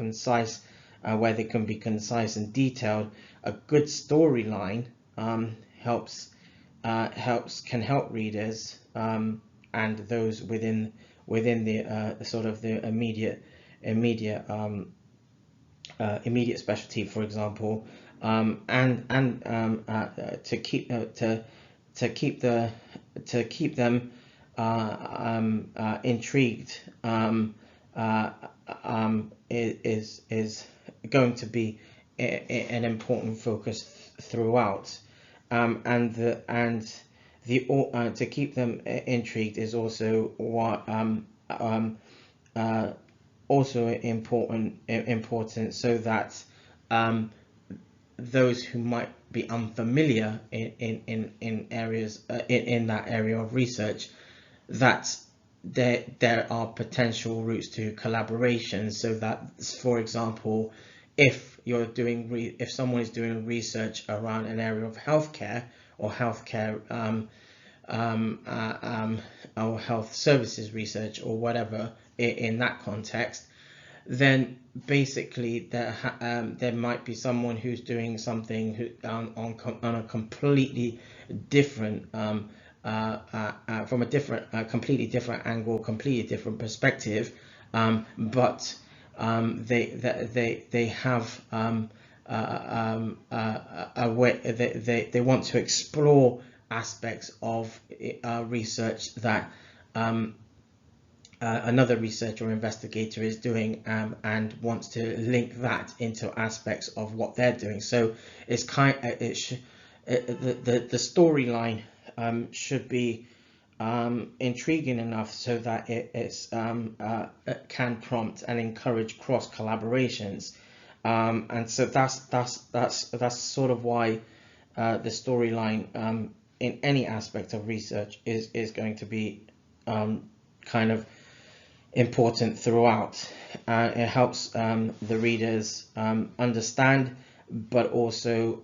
they can be concise and detailed, a good storyline can help readers, and those within the sort of the immediate specialty, for example, and to keep them intrigued, is going to be an important focus throughout, and to keep them intrigued is also what also important, so that those who might be unfamiliar in areas in that area of research, that there are potential routes to collaboration, so that, for example, if someone is doing research around an area of healthcare, or or health services research, or whatever, in that context, then basically there might be someone who's doing something on a completely different from a completely different angle, completely different perspective, but they have a way, they want to explore aspects of research that another researcher or investigator is doing, and wants to link that into aspects of what they're doing. So it's the storyline should be intriguing enough so that it can prompt and encourage cross collaborations, and so that's sort of why the storyline in any aspect of research is going to be kind of important throughout. It helps the readers understand, but also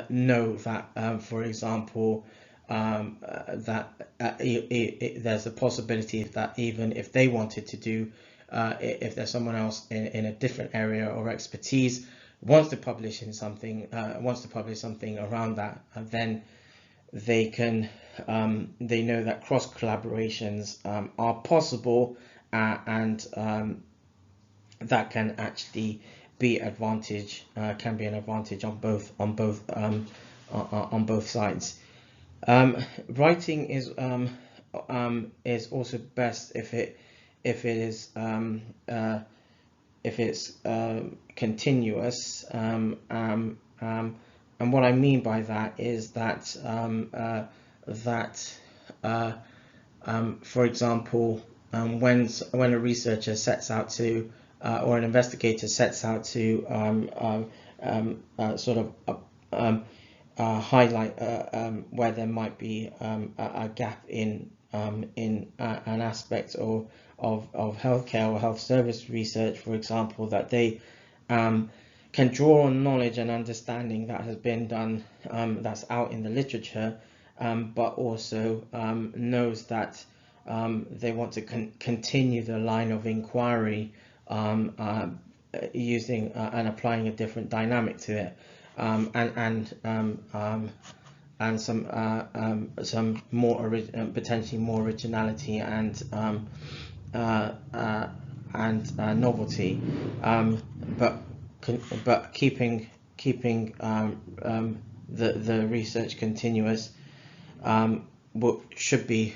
know that, for example, that there's a possibility that even if they wanted to do, if there's someone else in a different area or expertise wants to publish in something, wants to publish something around that, and then they can they know that cross collaborations are possible, and that can actually be can be an advantage on both sides. Writing is also best if it is if it's continuous, and what I mean by that is that for example, when a researcher sets out to or an investigator sets out to sort of highlight where there might be a gap in an aspect of healthcare or health service research, for example, that they can draw on knowledge and understanding that has been done, that's out in the literature, but also knows that they want to continue the line of inquiry, using and applying a different dynamic to it, and some more potentially more originality and novelty, but keeping the research continuous, should be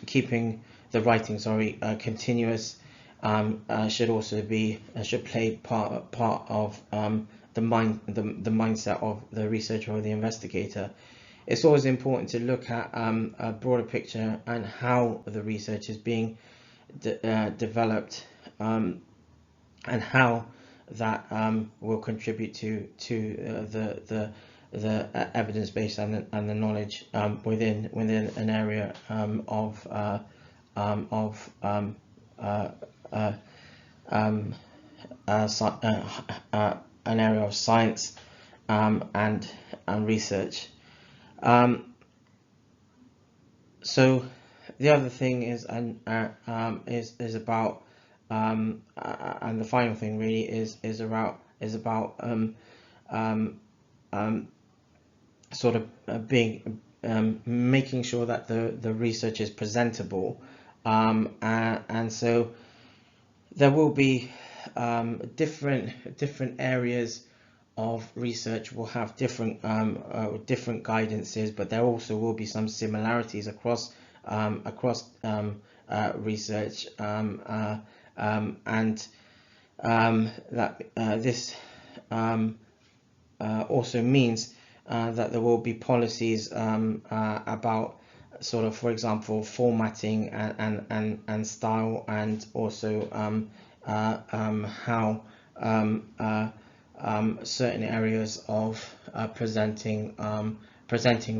keeping the writing, continuous, should also be should play part of the mindset of the researcher or the investigator. It's always important to look at a broader picture and how the research is being developed, and how that will contribute to the evidence base and the knowledge within an area of an area of science, and research. So the other thing is is about and the final thing really is about sort of being making sure that the research is presentable, and so there will be different areas of research will have different guidances, but there also will be some similarities across research, and that this also means that there will be policies about sort of, for example, formatting and style, and also how certain areas of presenting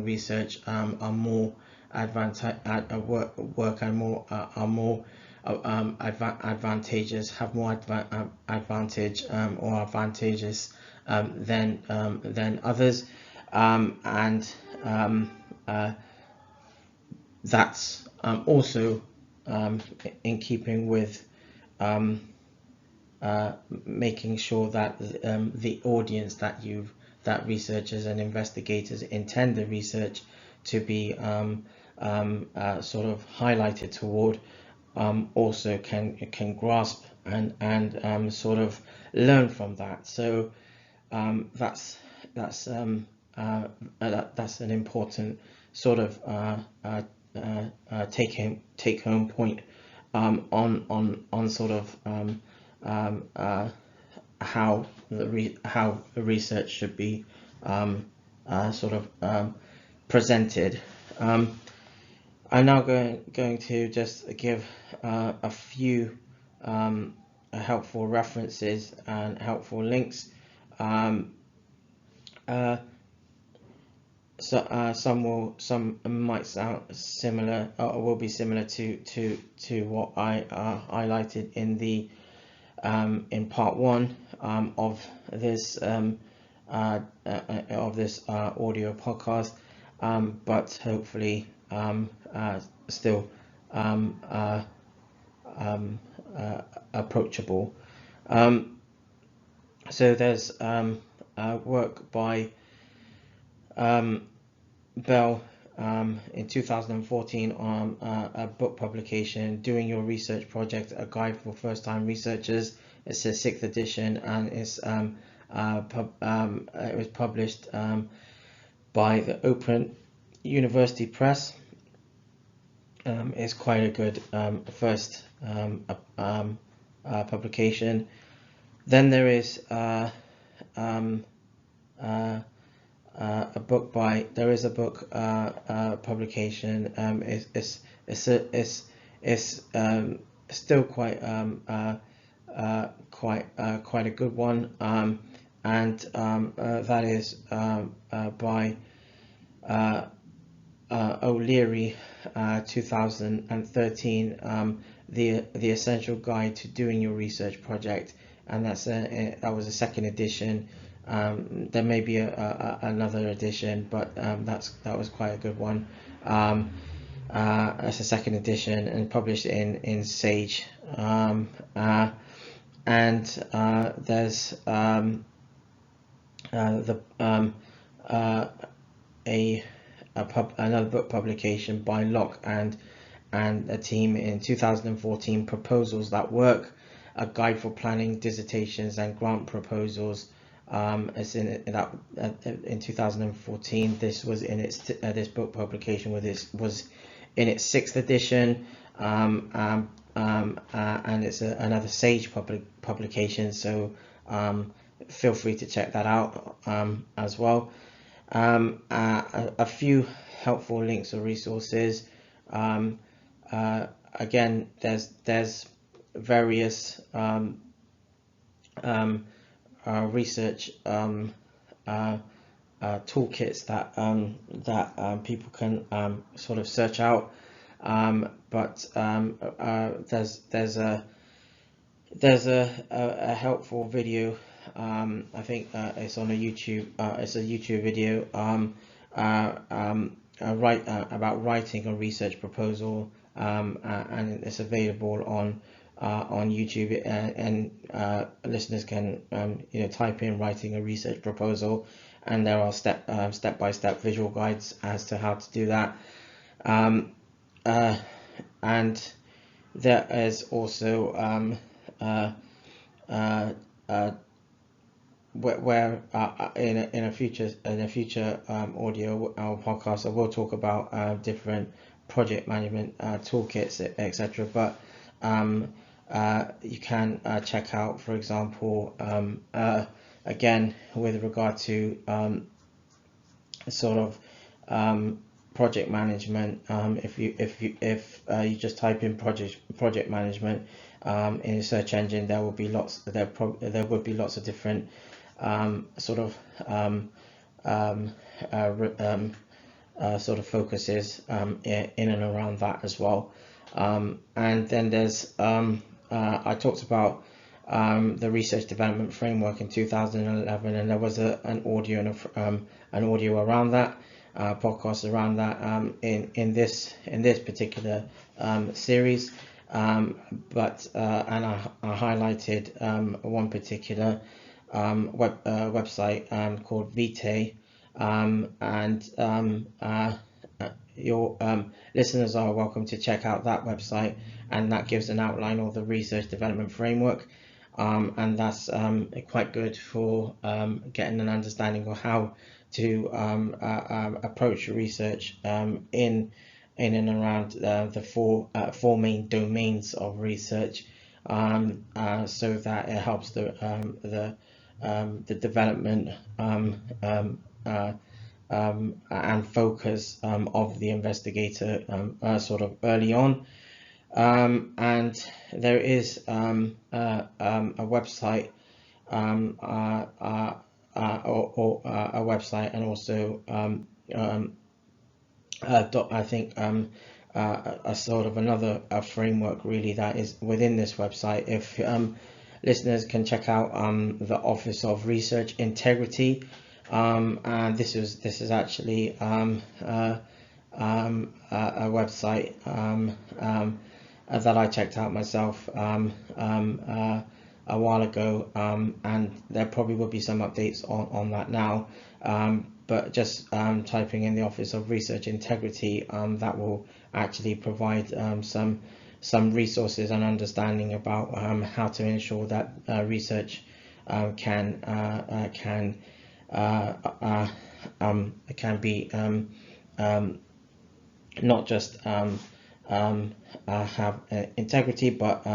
research are more work and more are more advantageous, have more advantage or advantageous than others, and that's also in keeping with making sure that the audience that researchers and investigators intend the research to be sort of highlighted toward, also can grasp and sort of learn from that. So that's an important sort of take home point on sort of how the research should be sort of presented. I'm now going to just give a few helpful references and helpful links. So some might sound similar, or will be similar to what I highlighted in the in part one of this audio podcast, but hopefully still approachable. So there's work by Bell in 2014 on a book publication, Doing Your Research Project, a guide for first-time researchers. It's a 6th edition, and it was published by the Open University Press. It's quite a good first publication. Then there is a book by, there is a book publication. It's still quite quite a good one, and that is by O'Leary, 2013, the Essential Guide to Doing Your Research Project, and that was a 2nd edition. There may be another edition, but that was quite a good one. It's a 2nd edition and published in Sage. And there's another book publication by Locke and a team in 2014, Proposals That Work, a guide for planning dissertations and grant proposals. It's in 2014. This was in its this book publication was in its 6th edition, and it's another Sage publication. So feel free to check that out as well. A few helpful links or resources. Again, there's various research toolkits that people can sort of search out, but there's a helpful video. I think it's on a YouTube. It's a YouTube video about writing a research proposal, and it's available on YouTube, and listeners can type in writing a research proposal, and there are step-by-step visual guides as to how to do that. And there is also where in a future audio or podcast, I will talk about different project management toolkits, etc. But you can check out, for example, again, with regard to sort of project management, if you just type in project management in a search engine, there will be lots of different sort of focuses in and around that as well. And then there's I talked about the research development framework in 2011, and there was an audio around that, podcast around that in this particular series. But and I highlighted one particular website called Vitae, and your listeners are welcome to check out that website, and that gives an outline of the research development framework, and that's quite good for getting an understanding of how to approach research in and around the four main domains of research, so that it helps the development and focus of the investigator sort of early on. And there is a website, or a website, and also I think a sort of another framework really that is within this website. If listeners can check out the Office of Research Integrity, and this is actually a website that I checked out myself a while ago, and there probably will be some updates on that now. But just typing in the Office of Research Integrity, that will actually provide some resources and understanding about how to ensure that research can be not just have integrity, but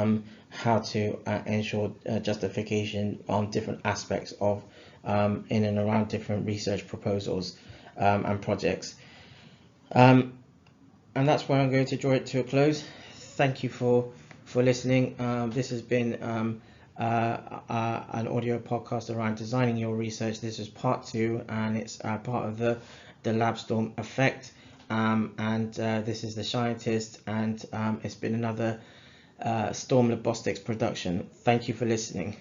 how to ensure justification on different aspects of in and around different research proposals and projects. And that's where I'm going to draw it to a close. Thank you for listening. This has been an audio podcast around designing your research. This is part 2, and it's part of the LabZtorm effect. And this is the Shientist, and it's been another Storm Lobostics production. Thank you for listening.